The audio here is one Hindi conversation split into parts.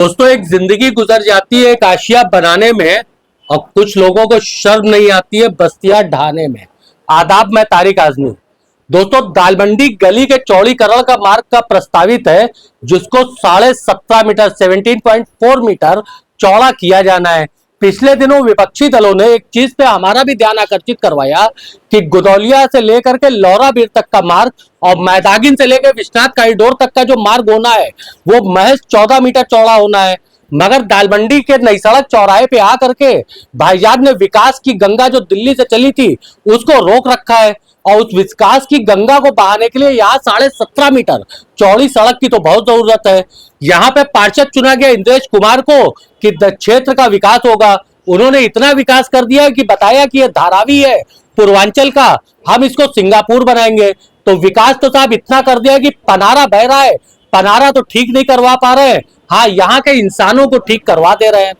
दोस्तों, एक जिंदगी गुजर जाती है एक आशिया बनाने में और कुछ लोगों को शर्म नहीं आती है बस्तियां ढाने में। आदाब, मैं तारिक आजमी। दोस्तों, दालमंडी गली के चौड़ीकरण का मार्ग का प्रस्तावित है, जिसको 17.5 मीटर 17.4 मीटर चौड़ा किया जाना है। पिछले दिनों विपक्षी दलों ने एक चीज पे हमारा भी ध्यान आकर्षित करवाया कि गुदौलिया से लेकर के लौराबीर तक का मार्ग और मैदागिन से लेकर विश्वनाथ कॉरिडोर तक का जो मार्ग होना है वो महज 14 मीटर चौड़ा होना है। मगर दालमंडी के नई सड़क चौराहे पे आकर के भाईजान ने विकास की गंगा जो दिल्ली से चली थी उसको रोक रखा है और उस विकास की गंगा को बहाने के लिए यहाँ 17.5 मीटर चौड़ी सड़क की तो बहुत जरूरत है। यहाँ पे पार्षद चुना गया इंद्रेश कुमार को कि क्षेत्र का विकास होगा। उन्होंने इतना विकास कर दिया कि बताया कि यह धारावी है पूर्वांचल का, हम इसको सिंगापुर बनाएंगे। तो विकास तो साहब इतना कर दिया कि पनारा बह रहा है, पनारा तो ठीक नहीं करवा पा रहे हैं, हाँ यहाँ के इंसानों को ठीक करवा दे रहे हैं।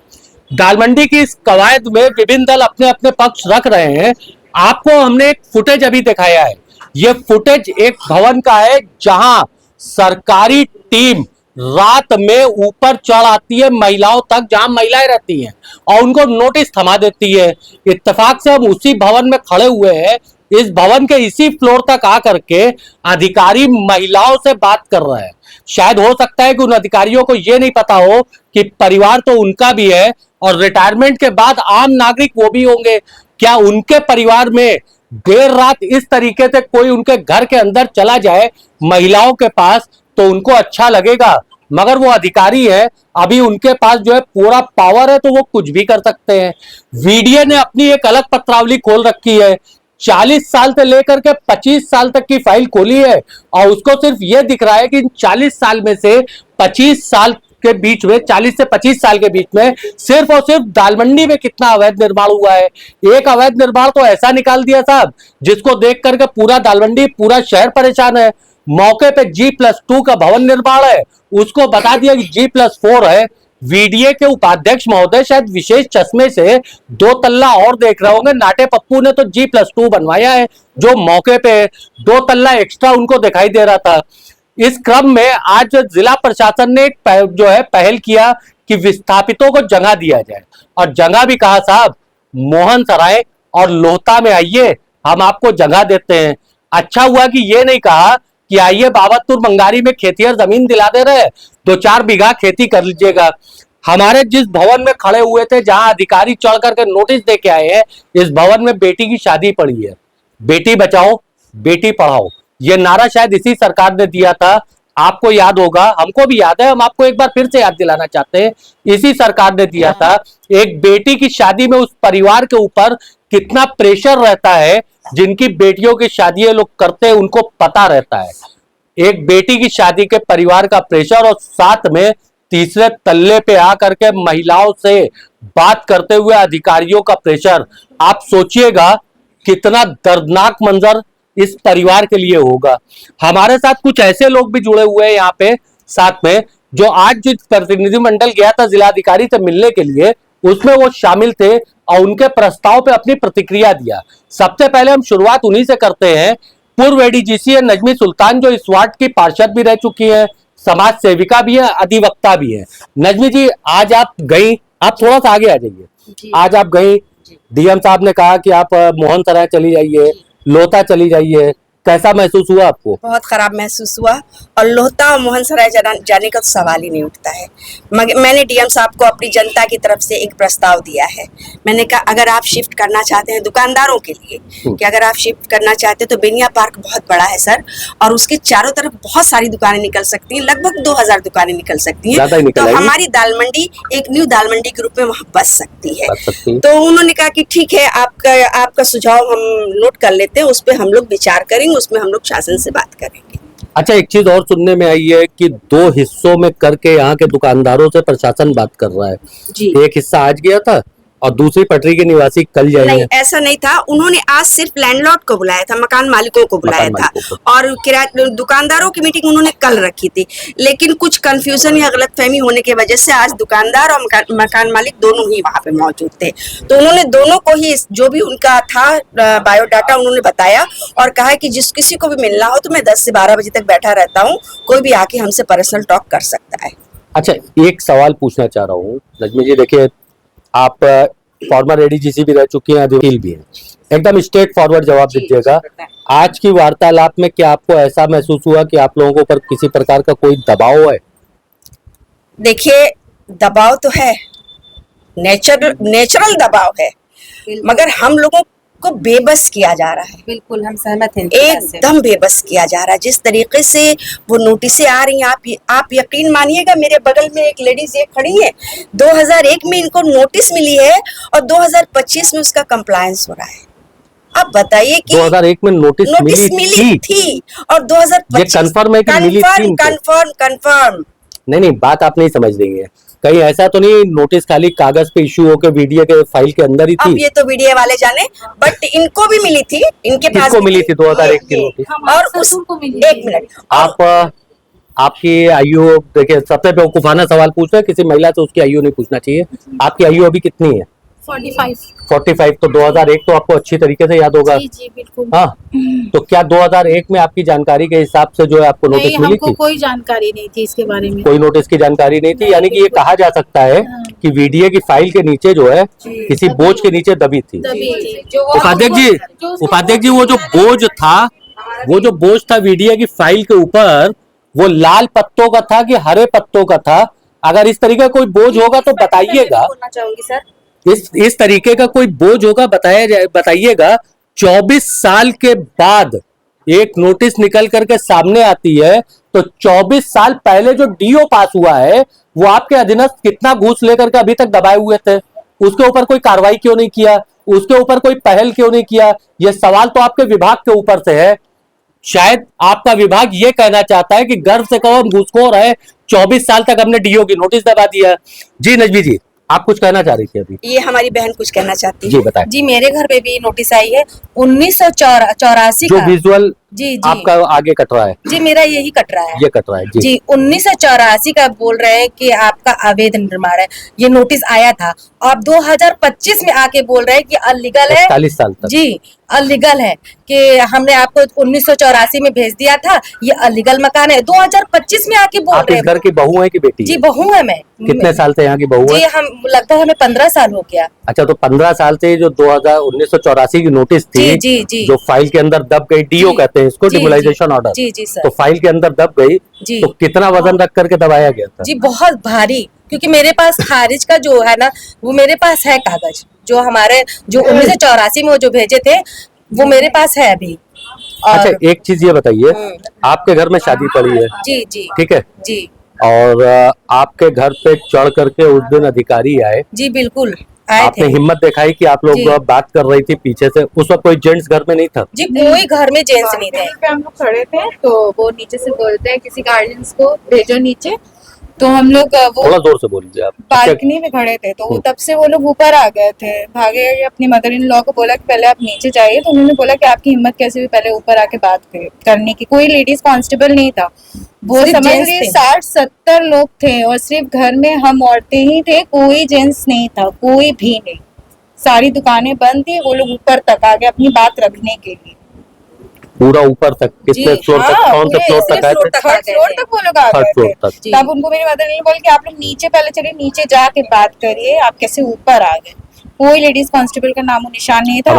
दालमंडी की इस कवायद में विभिन्न दल अपने अपने पक्ष रख रहे हैं। आपको हमने एक फुटेज अभी दिखाया है। ये फुटेज एक भवन का है जहां सरकारी टीम रात में ऊपर चढ़ आती है महिलाओं तक, जहां महिलाएं रहती हैं, और उनको नोटिस थमा देती है। इत्तेफाक से हम उसी भवन में खड़े हुए हैं। इस भवन के इसी फ्लोर तक आकर के अधिकारी महिलाओं से बात कर रहे हैं। शायद हो सकता है कि उन अधिकारियों को यह नहीं पता हो कि परिवार तो उनका भी है और रिटायरमेंट के बाद आम नागरिक वो भी होंगे। क्या उनके परिवार में देर रात इस तरीके से कोई उनके घर के अंदर चला जाए महिलाओं के पास तो उनको अच्छा लगेगा? मगर वो अधिकारी है, अभी उनके पास जो है पूरा पावर है तो वो कुछ भी कर सकते हैं। वीडियो ने अपनी एक अलग पत्रावली खोल रखी है। 40 साल से लेकर के 25 साल तक की फाइल खोली है और उसको सिर्फ ये दिख रहा है कि इन 40 साल में से 25 साल के बीच में 40 से 25 साल के बीच में सिर्फ और सिर्फ दालमंडी में कितना अवैध निर्माण हुआ है। एक अवैध निर्माण तो ऐसा निकाल दिया साहब जिसको देख करके पूरा दालमंडी, पूरा शहर परेशान है। मौके पे G+2 का भवन निर्माण है, उसको बता दिया कि G+4 है। वीडीए के उपाध्यक्ष महोदय शायद विशेष चश्मे से 2 तल्ला और देख रहे होंगे। नाटे पप्पू ने तो G+2 बनवाया है जो मौके पे 2 तल्ला एक्स्ट्रा उनको दिखाई दे रहा था। इस क्रम में आज जिला प्रशासन ने जो है पहल किया कि विस्थापितों को जगह दिया जाए, और जगह भी कहा साहब मोहन सराय और लोहता में आइए, हम आपको जगह देते हैं। अच्छा हुआ कि ये नहीं कहा कि आइए बाबतपुर मंगारी में खेतिहर जमीन दिला दे रहे, 2-4 बीघा खेती कर लीजिएगा। हमारे जिस भवन में खड़े हुए थे, जहां अधिकारी चढ़ करके नोटिस दे के आए हैं, इस भवन में बेटी की शादी पड़ी है। बेटी बचाओ बेटी पढ़ाओ, ये नारा शायद इसी सरकार ने दिया था। आपको याद होगा, हमको भी याद है, हम आपको एक बार फिर से याद दिलाना चाहते हैं। इसी सरकार ने दिया था। एक बेटी की शादी में उस परिवार के ऊपर कितना प्रेशर रहता है, जिनकी बेटियों की शादी ये लोग करते हैं उनको पता रहता है। एक बेटी की शादी के परिवार का प्रेशर और साथ में तीसरे तल्ले पे आकर के महिलाओं से बात करते हुए अधिकारियों का प्रेशर। आप सोचिएगा कितना दर्दनाक मंजर इस परिवार के लिए होगा। हमारे साथ कुछ ऐसे लोग भी जुड़े हुए हैं यहाँ पे साथ में, जो आज जिस प्रतिनिधिमंडल गया था जिलाधिकारी से मिलने के लिए, उसमें वो शामिल थे और उनके प्रस्ताव पे अपनी प्रतिक्रिया दिया। सबसे पहले हम शुरुआत उन्हीं से करते हैं। पूर्व एडीजीसी है नजमी सुल्तान, जो इस वार्ड की पार्षद भी रह चुकी है, समाज सेविका भी है, अधिवक्ता भी है। नजमी जी, आज आप गई, आप थोड़ा सा आगे आ जाइए। आज आप गई, डीएम साहब ने कहा कि आप मोहन सराय चली जाइए, लोहता चली जाइए, कैसा महसूस हुआ आपको? बहुत खराब महसूस हुआ, और लोहता और मोहन सराय जाने का तो सवाल ही नहीं उठता है। मैंने डीएम साहब को अपनी जनता की तरफ से एक प्रस्ताव दिया है। मैंने कहा अगर आप शिफ्ट करना चाहते हैं दुकानदारों के लिए, कि अगर आप शिफ्ट करना चाहते हैं तो बेनिया पार्क बहुत बड़ा है सर, और उसके चारों तरफ बहुत सारी दुकानें निकल सकती हैं, लगभग 2000 दुकानें निकल सकती हैं। तो हमारी दालमंडी एक न्यू दालमंडी के रूप में वहाँ बस सकती है। तो उन्होंने कहा कि ठीक है, आपका सुझाव हम नोट कर लेते हैं, उस पर हम लोग विचार करेंगे, उसमें हम लोग शासन से बात करेंगे। अच्छा, एक चीज और सुनने में आई है कि 2 हिस्सों में करके यहाँ के दुकानदारों से प्रशासन बात कर रहा है जी। एक हिस्सा आज गया था और दूसरी पटरी के निवासी कल जाएंगे। नहीं, ऐसा नहीं था। उन्होंने आज सिर्फ लैंडलॉर्ड को बुलाया था, मकान मालिकों को बुलाया था, और दुकानदारों की मीटिंग उन्होंने कल रखी थी। लेकिन कुछ कंफ्यूजन या गलतफहमी होने की वजह से आज दुकानदार और मकान मालिक दोनों ही वहाँ पे मौजूद थे। तो उन्होंने दोनों को ही जो भी उनका था बायोडाटा उन्होंने बताया, और कहा कि जिस किसी को भी मिलना हो तो मैं 10 से 12 बजे तक बैठा रहता हूँ, कोई भी आके हमसे पर्सनल टॉक कर सकता है। अच्छा, एक सवाल पूछना चाह रहा हूँ नजमी जी, देखिए आप फॉर्मर एडीजीसी भी रह चुकी हैं, वकील भी हैं, एकदम स्ट्रेट फॉरवर्ड जवाब जी, दीजिएगा। बताएं। आज की वार्तालाप में क्या आपको ऐसा महसूस हुआ कि आप लोगों के ऊपर किसी प्रकार का कोई दबाव है? देखिए, दबाव तो है, नेचुरल दबाव है, मगर हम लोगों को बेबस किया जा रहा है। बिल्कुल हम सहमत हैं इनकी बात से। एकदम बेबस किया जा रहा है। जिस तरीके से वो नोटिसें आ रही हैं, आप यकीन मानिएगा, मेरे बगल में एक लेडीज ये खड़ी है, 2001 में इनको नोटिस मिली है और 2025 में उसका कंप्लायंस हो रहा है। आप बताइए कि 2001 में नोटिस मिली थी और 2025 ये कंफर्म है कि मिली थी इनको? कंफर्म। नहीं, बात आप नहीं समझ रही है। कहीं ऐसा तो नहीं नोटिस खाली कागज पे इशू होकर वीडियो के फाइल के अंदर ही थी? अब ये तो वीडियो वाले जाने, बट इनको भी मिली थी, इनके पास किसको मिली थी 2001 की नोटिस? और उस एक मिनट, आप आपकी आयु, देखिए सबसे बेवकूफाना सवाल पूछ रहे हैं, किसी महिला से उसकी आयु नहीं पूछना चाहिए। आपकी आयु अभी कितनी है? 45। तो 2001 तो आपको अच्छी तरीके से याद होगा। जी बिल्कुल। हाँ, तो क्या 2001 में आपकी जानकारी के हिसाब से जो है आपको नोटिस मिली थी? कोई जानकारी नहीं थी इसके बारे में। कोई नोटिस की जानकारी नहीं थी, यानी कि ये कहा जा सकता है कि वीडियो की फाइल के नीचे जो है किसी बोझ के नीचे दबी थी। उपाध्यक्ष जी वो जो बोझ था वीडियो की फाइल के ऊपर, वो लाल पत्तों का था कि हरे पत्तों का था? अगर इस तरीके का कोई बोझ होगा तो बताइएगा। बोलना चाहूंगी सर, इस तरीके का कोई बोझ होगा बताइएगा। 24 साल के बाद एक नोटिस निकल करके सामने आती है, तो 24 साल पहले जो डीओ पास हुआ है वो आपके अधीनस्थ कितना घूस लेकर के अभी तक दबाए हुए थे? उसके ऊपर कोई कार्रवाई क्यों नहीं किया? उसके ऊपर कोई पहल क्यों नहीं किया? यह सवाल तो आपके विभाग के ऊपर से है। शायद आपका विभाग ये कहना चाहता है कि गर्व से कहो हम घूसखोर है, 24 साल तक हमने डीओ की नोटिस दबा दिया। जी नजमी जी, आप कुछ कहना चाह रही थी अभी? ये हमारी बहन कुछ कहना चाहती है। जी बताएं। जी मेरे घर पे भी नोटिस आई है 1984 जो का। विजुअल जी आपका आगे कट रहा है, जी मेरा यही कट रहा है। ये कट रहा है जी। 1984 का बोल रहे हैं कि आपका अवैध निर्माण है, ये नोटिस आया था। अब 2025 में आके बोल रहे हैं कि अलीगल है। 41 साल तक जी अलीगल है कि हमने आपको 1984 में भेज दिया था, ये अलीगल मकान है। 2025 में आके बोल आप रहे इस हैं। घर की बहू है कि बेटी जी है? बहू है मैं। कितने साल से यहाँ की बहू जी है? हम लगता है हमें 15 साल हो गया। अच्छा, तो 15 साल से जो 1984 की नोटिस थी, जी जो फाइल के अंदर दब गई, डीओ जी, कहते हैं इसको, जी, डिमोलाइजेशन ऑर्डर, जी जी सर। तो फाइल के अंदर दब गई, जी। तो कितना वजन रख करके दबाया गया था? जी बहुत भारी, क्योंकि मेरे पास खारिज का जो है ना, वो मेरे पास है कागज, जो हमारे जो 1984 में वो जो भेजे थे वो मेरे पास है अभी। और अच्छा, एक चीज ये बताइए, आपके घर में शादी पड़ी है, जी जी ठीक है, जी और आपके घर पे चढ़ करके उस दिन अधिकारी आए, जी बिल्कुल आए आपने थे। हिम्मत दिखाई कि आप लोग जी। बात कर रही थी पीछे से, उस वक्त कोई जेंट्स घर में नहीं था? जी कोई घर में जेंट्स नहीं थे। पे हम लोग खड़े थे तो वो नीचे से बोलते हैं किसी गार्जियंस को भेजो नीचे, तो हम लोग वो थोड़ा जोर से बोलिए आप। बालकनी में खड़े थे, तो तब से वो लोग ऊपर आ गए थे, भागे। अपनी मदर इन लॉ को बोला कि पहले आप नीचे जाइए, तो उन्होंने बोला कि आपकी हिम्मत कैसे हुई पहले ऊपर आके बात करने की। कोई लेडीज कांस्टेबल नहीं था, वो सिर्फ समझ जेंट्स लीजिए थे। 60-70 लोग थे, और सिर्फ घर में हम औरतें ही थे, कोई जेंट्स नहीं था, कोई भी नहीं। सारी दुकानें बंद थी, वो लोग ऊपर तक आ गए अपनी बात रखने के लिए। पूरा ऊपर तक? कितने जी, फ्लोर तक? हाँ, कौन से पूरे फ्लोर इसी तक आए फ्लोर थे? तक थर्ड फ्लोर तक वो लोग आ थर्ड गए फ्लोर थे। तक। जी। तब उनको मेरी मदर ने बोला कि आप लोग नीचे पहले चलिए, नीचे जाके बात करिए, आप कैसे ऊपर आ गए। कोई लेडीज कांस्टेबल का नामो निशान नहीं था।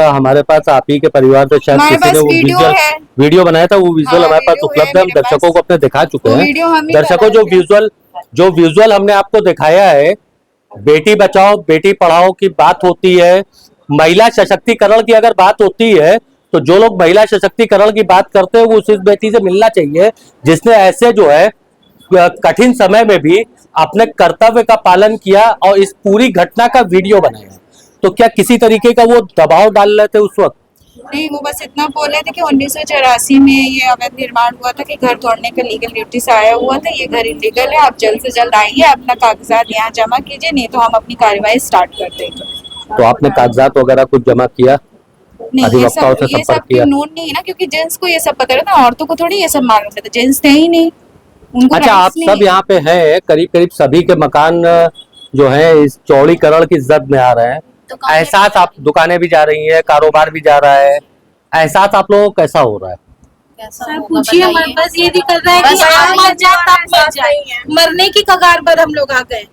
हमारे पास आप ही के परिवार से शायद हमारे किसी ने पास वो वीडियो है। वीडियो बनाया था, वो विजुअल हाँ, हमारे पास वीडियो उपलब्ध है, हम है मेरे दर्शकों पास। को अपने दिखा चुके वो हैं। वीडियो हम ही दर्शकों जो विजुअल हमने आपको दिखाया है, बेटी बचाओ बेटी पढ़ाओ की बात होती है, महिला सशक्तिकरण की अगर बात होती है, तो जो लोग महिला सशक्तिकरण की बात करते हैं वो उस व्यक्ति से मिलना चाहिए जिसने ऐसे जो है कठिन समय में भी अपने कर्तव्य का पालन किया और इस पूरी घटना का वीडियो बनाया। तो क्या किसी तरीके का वो दबाव डाल रहे थे उस वक्त? नहीं, वो बस इतना बोले थे कि 1984 में ये अवैध निर्माण हुआ था, कि घर तोड़ने का लीगल नोटिस आया हुआ था, ये घर इलीगल है, आप जल्द से जल्द आइए, अपना कागजात यहाँ जमा कीजिए, नहीं तो हम अपनी कार्रवाई स्टार्ट कर देंगे। तो आपने कागजात वगैरह कुछ जमा किया? नहीं, ये अधिवक्ताओं से सब संपर्क किया? कानून नहीं है ना, क्योंकि जेंट्स को ये सब पता रहता है, औरतों को थोड़ी ये सब मालूम रहता, जेंट्स थे ही नहीं, उनको अच्छा, आप rights नहीं सब है। यहाँ पे हैं, करीब करीब सभी के मकान जो है इस चौड़ीकरण की जद में आ रहे हैं। एहसास, आप दुकानें भी जा रही हैं, कारोबार भी जा रहा है, एहसास आप लोगों को कैसा हो रहा है? कैसा सर होगा पूछिए मत, बताइए। बस ये दिक्कत है कि बस आप मर जाए तब मर जाए, मरने की कगार पर हम लोग आ गए।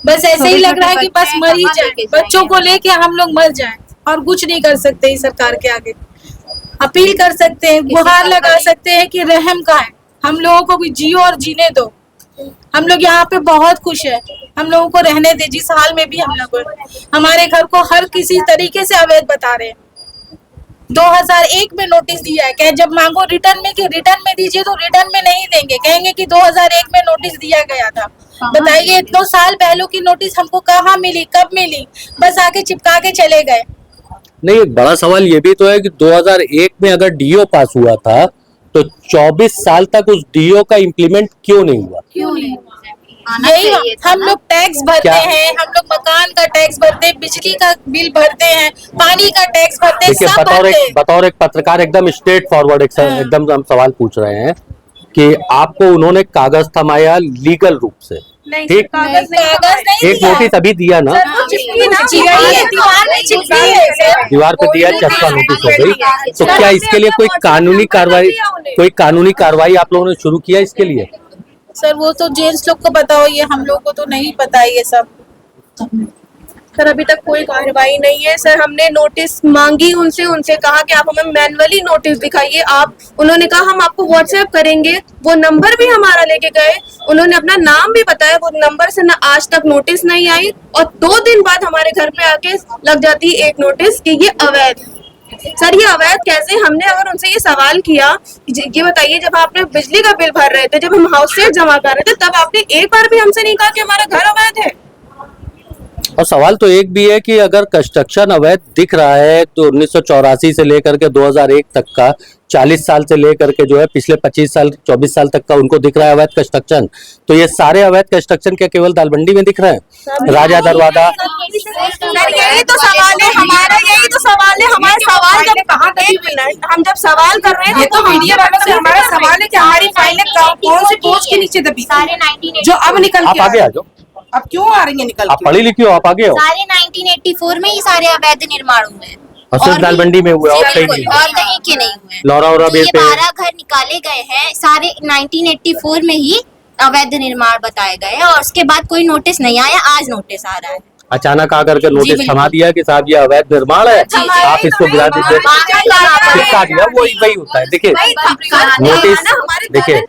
बस ऐसे ही लग रहा है कि बस मर ही जाए, बच्चों को लेके हम लोग मर जाएं और कुछ नहीं कर सकते इस सरकार के आगे। अपील कर सकते हैं, गुहार लगा सकते हैं कि रहम का है, हम लोगों को भी जियो और जीने दो। हम लोग यहाँ पे बहुत खुश है, हम लोगों को रहने दे जिस हाल में भी हम लोग, हमारे घर को हर किसी तरीके से अवैध बता रहे हैं। 2001 में नोटिस दिया है, कहे जब मांगो रिटर्न में कि रिटर्न में दीजिए तो रिटर्न में नहीं देंगे, कहेंगे कि 2001 में नोटिस दिया गया था। बताइए इतने साल पहले की नोटिस हमको कहाँ मिली, कब मिली, बस आके चिपका के चले गए। नहीं, एक बड़ा सवाल ये भी तो है कि 2001 में अगर डीओ पास हुआ था तो 24 साल तक उस डीओ का इम्प्लीमेंट क्यों नहीं हुआ? क्यों नहीं? आना यही चाहिए था हम ना। लोग टैक्स भरते क्या? हैं, हम लोग मकान का टैक्स भरते हैं, बिजली का बिल भरते हैं, पानी का टैक्स भरते हैं, देखिए, सब भरते हैं। बतौर एक पत्रकार एकदम स्ट्रेट फॉरवर्ड एकदम हम सवाल पूछ रहे हैं कि आपको उन्होंने कागज थमाया लीगल रूप से, ठीक? कागज नहीं एक दिया। नोटिस अभी दिया ना, वो चिपकी ना, दीवार में चिपकी है सर। दीवार पे दिया, चस्पा नोटिस हो गई। तो क्या इसके लिए कोई कानूनी कार्रवाई आप लोगों ने शुरू किया इसके लिए? सर वो तो जेंट्स लोग को पता हो, ये हम लोग को तो नहीं पता है ये सब। सर अभी तक कोई कार्रवाई नहीं है सर। हमने नोटिस मांगी उनसे कहा कि आप हमें मैनुअली नोटिस दिखाइए। आप उन्होंने कहा हम आपको व्हाट्सएप करेंगे, वो नंबर भी हमारा लेके गए, उन्होंने अपना नाम भी बताया, वो नंबर से ना आज तक नोटिस नहीं आई और 2 दिन बाद हमारे घर पे आके लग जाती है एक नोटिस कि ये अवैध है। सर ये अवैध कैसे? हमने अगर उनसे ये सवाल किया, ये बताइए जब आपने बिजली का बिल भर रहे थे, जब हम हाउस टैक्स जमा कर रहे थे, तब आपने एक बार भी हमसे नहीं कहा कि हमारा घर अवैध है। और सवाल तो एक भी है कि अगर कंस्ट्रक्शन अवैध दिख रहा है तो 1984 से लेकर के 2001 तक का 40 साल से लेकर के जो है पिछले 25 साल 24 साल तक का उनको दिख रहा है अवैध कंस्ट्रक्शन, तो ये सारे अवैध कंस्ट्रक्शन क्या केवल दालमंडी में दिख रहे हैं? राजा दरवाजा, सर यही तो सवाल है हमारा, यही तो सवाल है हमारे सवाल जब कहाँ हम जब सवाल कर रहे हैं तो मीडिया वालों से हमारा सवाल है कि हमारी फाइलें कौन से बोझ के नीचे दबी सारे 1984 जो अब निकल आप के आगे आ जाओ, अब क्यों आ रही है निकल आप के? पढ़ी लिखी हो, आप आगे हो। सारे 1984 में ही सारे अवैध निर्माण हुए हैं। और सिर्फ भी- दालमंडी में हुआ और कहीं बिल्कुल, नहीं। और कहीं के नहीं हुए। लौरा और तो ये पे 12 घर निकाले गए हैं, सारे 1984 में ही अवैध निर्माण बताए गए हैं और उसके बाद कोई नोटिस नहीं आया, आज नोटिस आ रहा है। अचानक आकर के नोटिस बिल्कुल। थमा दिया कि साहब ये अवैध निर्माण है, आप इसको गिरा दीजिए, चिपका दिया। वही होता है। देखिए नोटिस, देखिए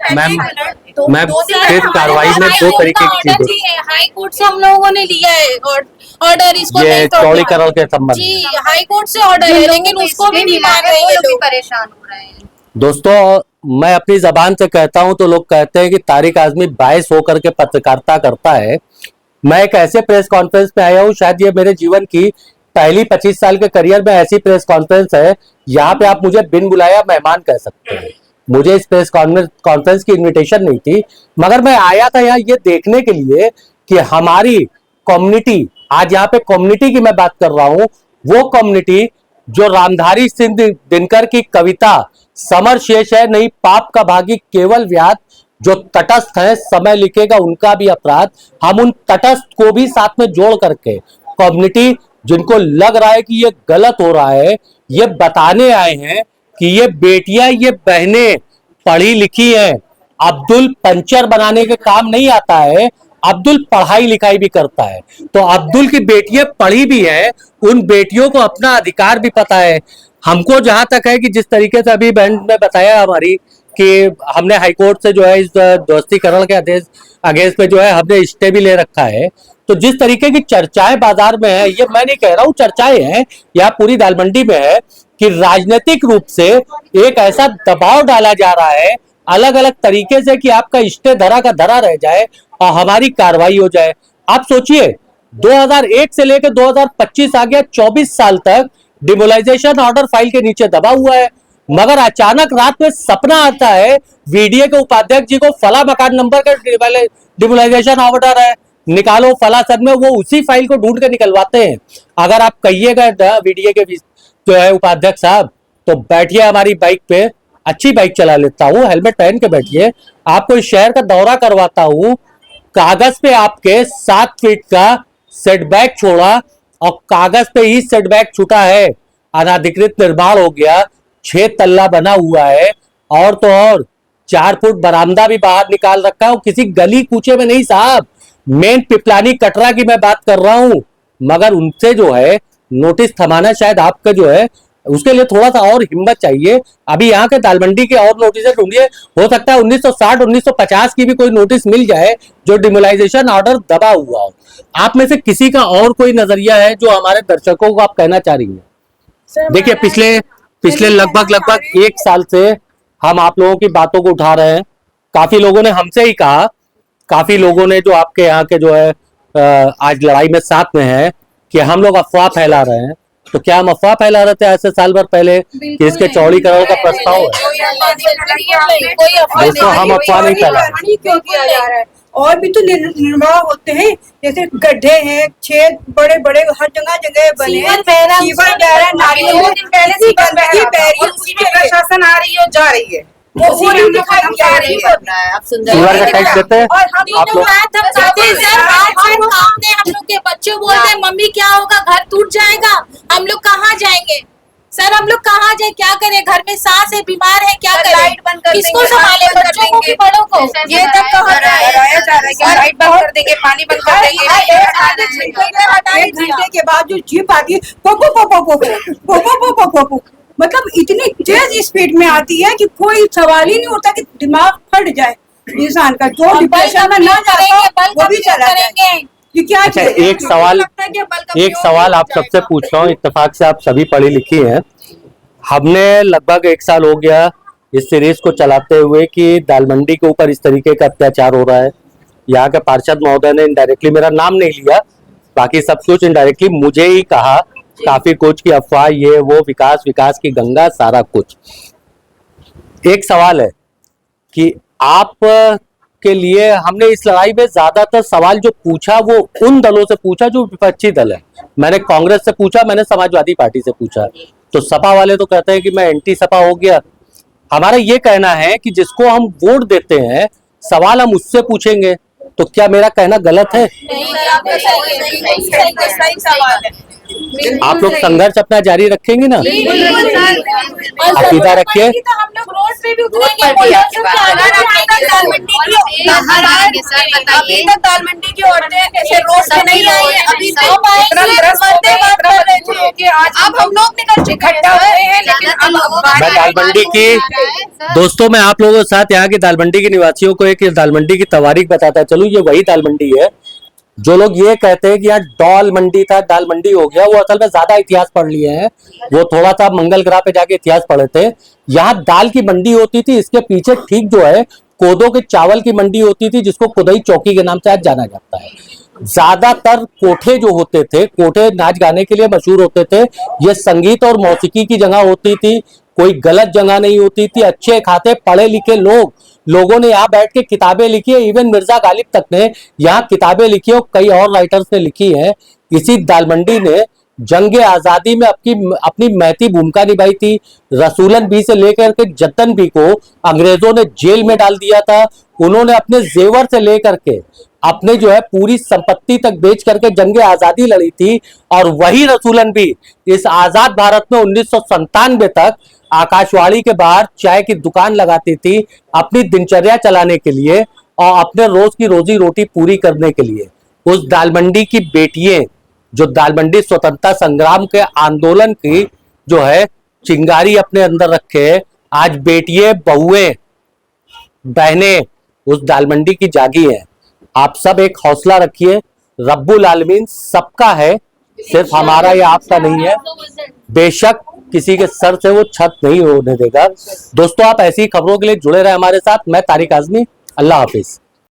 मैम सिर्फ कार्रवाई में 2 तरीके की चीजें, हाई कोर्ट से हम लोगों ने लिया है ऑर्डर, इसको ये नहीं तोड़ना। चौड़ीकरण के संबंध जी में। हाई कोर्ट से ऑर्डर है, लेकिन उसको भी नहीं मान रहे ये लोग। परेशान हो रहे हैं। दोस्तों, मैं अपनी जबान से कहता हूं तो लोग कहते हैं कि तारिक आजमी बायस होकर के पत्रकारिता करता है। मैं एक ऐसे प्रेस कॉन्फ्रेंस में आया हूं, शायद ये मेरे जीवन की पहली 25 साल के करियर में ऐसी प्रेस कॉन्फ्रेंस है, यहाँ पे आप मुझे बिन बुलाया मेहमान कह सकते हैं। मुझे इस प्रेस कॉन्फ्रेंस की इनविटेशन नहीं थी, मगर मैं आया था यहाँ ये देखने के लिए कि हमारी कम्युनिटी, आज यहाँ पे कम्युनिटी की मैं बात कर रहा हूँ, वो कम्युनिटी जो रामधारी सिंह दिनकर की कविता समर शेष है नहीं पाप का भागी केवल व्याध, जो तटस्थ है समय लिखेगा उनका भी अपराध, हम उन तटस्थ को भी साथ में जोड़ करके कम्युनिटी जिनको लग रहा है कि ये गलत हो रहा है, ये बताने आए हैं कि ये बेटियां, ये बहनें पढ़ी लिखी हैं। अब्दुल पंचर बनाने के काम नहीं आता है, अब्दुल पढ़ाई लिखाई भी करता है। तो अब्दुल की बेटियां पढ़ी भी हैं, उन बेटियों को अपना अधिकार भी पता है। हमको जहां तक है कि जिस तरीके से अभी बहन ने बताया हमारी कि हमने हाईकोर्ट से जो है इस दोस्तीकरण के आदेश अगेंस्ट पे जो है हमने स्टे भी ले रखा है, तो जिस तरीके की चर्चाएं बाजार में है, ये मैं नहीं कह रहा हूं, चर्चाएं हैं या पूरी दालमंडी में है कि राजनीतिक रूप से एक ऐसा दबाव डाला जा रहा है अलग अलग तरीके से कि आपका स्टे धरा का धरा रह जाए और हमारी कार्रवाई हो जाए। आप सोचिए 2001 से लेकर 2025 आ गया, 24 साल तक डिमोलाइजेशन ऑर्डर फाइल के नीचे दबा हुआ है, मगर अचानक रात में सपना आता है वीडीए के उपाध्यक्ष जी को फला मकान नंबर का डिमोलाइजेशन ऑर्डर है, निकालो फला सन में, वो उसी फाइल को ढूंढ के निकलवाते हैं। अगर आप कहिएगा वीडीए के जो है उपाध्यक्ष साहब, तो बैठिए हमारी बाइक पे, अच्छी बाइक चला लेता हूँ, हेलमेट पहन के बैठिए, आपको इस शहर का दौरा करवाता हूँ, कागज पे आपके 7 फीट का सेटबैक छोड़ा और कागज पे ही सेटबैक छूटा है, अनाधिकृत निर्माण हो गया, 6 तल्ला बना हुआ है और तो और 4 फुट बरामदा भी बाहर निकाल रखा है, किसी गली कूचे में नहीं साहब, मेन पिपलानी कटरा की मैं बात कर रहा हूं। मगर उनसे जो है नोटिस थमाना शायद आपका जो है उसके लिए थोड़ा सा और हिम्मत चाहिए। अभी यहाँ के दालमंडी के और नोटिस ढूंढिए, हो सकता है 1960 1950 की भी कोई नोटिस मिल जाए जो डिमोलाइजेशन ऑर्डर दबा हुआ हो। आप में से किसी का और कोई नजरिया है जो हमारे दर्शकों को आप कहना चाह रही हैं? देखिए पिछले लगभग 1 साल से हम आप लोगों की बातों को उठा रहे हैं। काफी लोगों ने हमसे ही कहा, काफी लोगों ने जो आपके यहाँ के जो है आज लड़ाई में साथ में है कि हम लोग अफवाह फैला रहे हैं। तो क्या हम अफवाह फैला रहे थे ऐसे साल भर पहले कि इसके चौड़ीकरण का प्रस्ताव है? दोस्तों हम अफवाह नहीं फैला रहे। क्यों किया जा रहा है? और भी तो निर्माण होते हैं, जैसे गड्ढे हैं, छेद बड़े बड़े हर जगह बने हैं, सीवर बह रहा है, नालियों में पहले से गंदगी बह रही है, उसी में प्रशासन आ रही है और जा रही है, उसी में दिखाई जा रही है। सीवर का टैक्स देते हैं और हम आप लोग? हम लोग के बच्चे बोलते हैं मम्मी क्या होगा, घर टूट जाएगा, हम लोग कहाँ जाएंगे सर, हम लोग कहाँ जाए, क्या करें, घर में सास है, बीमार है, क्या करें, लाइट बंद कर किसको संभाले, बच्चों को कि बड़ों को? ये तक कहा कराया जा रहा है कि लाइट बंद कर देंगे, पानी बंद कर देंगे। 1 घंटे के बाद जो जीप आती है पो पो पो पो पो पो पो पो पो पो पो, मतलब इतनी तेज स्पीड में आती है कि कोई सवाल ही नहीं होता कि दिमाग फट जाए इंसान का, जो डिप्रेशन में ना जाता वो भी चला जाए। ये क्या? अच्छा एक सवाल आप सबसे पूछ रहा हूँ, इत्तेफाक से आप सभी पढ़ी लिखी हैं। हमने लगभग 1 साल हो गया इस सीरीज को चलाते हुए कि दालमंडी के ऊपर इस तरीके का अत्याचार हो रहा है। यहाँ के पार्षद महोदय ने इनडायरेक्टली मेरा नाम नहीं लिया, बाकी सब कुछ इनडायरेक्टली मुझे ही कहा, काफी कुछ की अफवाह, ये वो, विकास की गंगा, सारा कुछ। एक सवाल है कि आप के लिए हमने इस लड़ाई में ज्यादातर सवाल जो पूछा वो उन दलों से पूछा जो विपक्षी दल है। मैंने कांग्रेस से पूछा, मैंने समाजवादी पार्टी से पूछा। तो सपा वाले तो कहते हैं कि मैं एंटी सपा हो गया। हमारा ये कहना है कि जिसको हम वोट देते हैं सवाल हम उससे पूछेंगे, तो क्या मेरा कहना गलत है? आप लोग संघर्ष अपना जारी रखेंगे ना? अकीदा रखिए। हम लोग रोड पे भी उतरेंगे। अभी तक दालमंडी की औरतें ऐसे रोड पे नहीं आई है, अभी तक अब हम लोग निकल इकट्ठा हुए हैं, लेकिन मैं दालमंडी की दोस्तों, मैं आप लोगों के साथ यहाँ की दालमंडी के निवासियों को एक दालमंडी की तवारीख बताता चलूं। ये वही दालमंडी है जो लोग ये कहते हैं कि यहाँ डॉल मंडी था, दाल मंडी हो गया, वो असल में ज्यादा इतिहास पढ़ लिए हैं, वो थोड़ा सा मंगल ग्रह पे जाके इतिहास पढ़े थे। यहाँ दाल की मंडी होती थी, इसके पीछे ठीक जो है कोदो के चावल की मंडी होती थी, जिसको कुदई चौकी के नाम से आज जाना जाता है। ज्यादातर कोठे जो होते थे, कोठे नाच गाने के लिए मशहूर होते थे, ये संगीत और मौसीकी की जगह होती थी, कोई गलत जगह नहीं होती थी। अच्छे खाते पढ़े लिखे लोगों ने यहाँ बैठ के किताबें लिखी है। इवन मिर्जा गालिब तक ने यहाँ किताबें लिखी और कई और राइटर्स ने लिखी है। इसी दालमंडी ने जंग आजादी में अपनी महती भूमिका निभाई थी। रसूलन बी से लेकर के जतन बी को अंग्रेजों ने जेल में डाल दिया था। उन्होंने अपने जेवर से लेकर के अपने जो है पूरी संपत्ति तक बेच करके जंग आजादी लड़ी थी। और वही रसूलन बी इस आजाद भारत में 1997 तक आकाशवाणी के बाहर चाय की दुकान लगाती थी अपनी दिनचर्या चलाने के लिए और अपने रोज की रोजी रोटी पूरी करने के लिए। उस दालमंडी की बेटियां जो दालमंडी स्वतंत्रता संग्राम के आंदोलन की जो है चिंगारी अपने अंदर रखे, आज बेटियां बहुएं बहनें उस दालमंडी की जागी हैं। आप सब एक हौसला रखिए, रब्बुल आलमीन सबका है, सिर्फ हमारा या आपका नहीं है। बेशक किसी के सर से वो छत नहीं होने देगा। दोस्तों आप ऐसी खबरों के लिए जुड़े रहे हमारे साथ। मैं तारिक आजमी, अल्लाह हाफिज।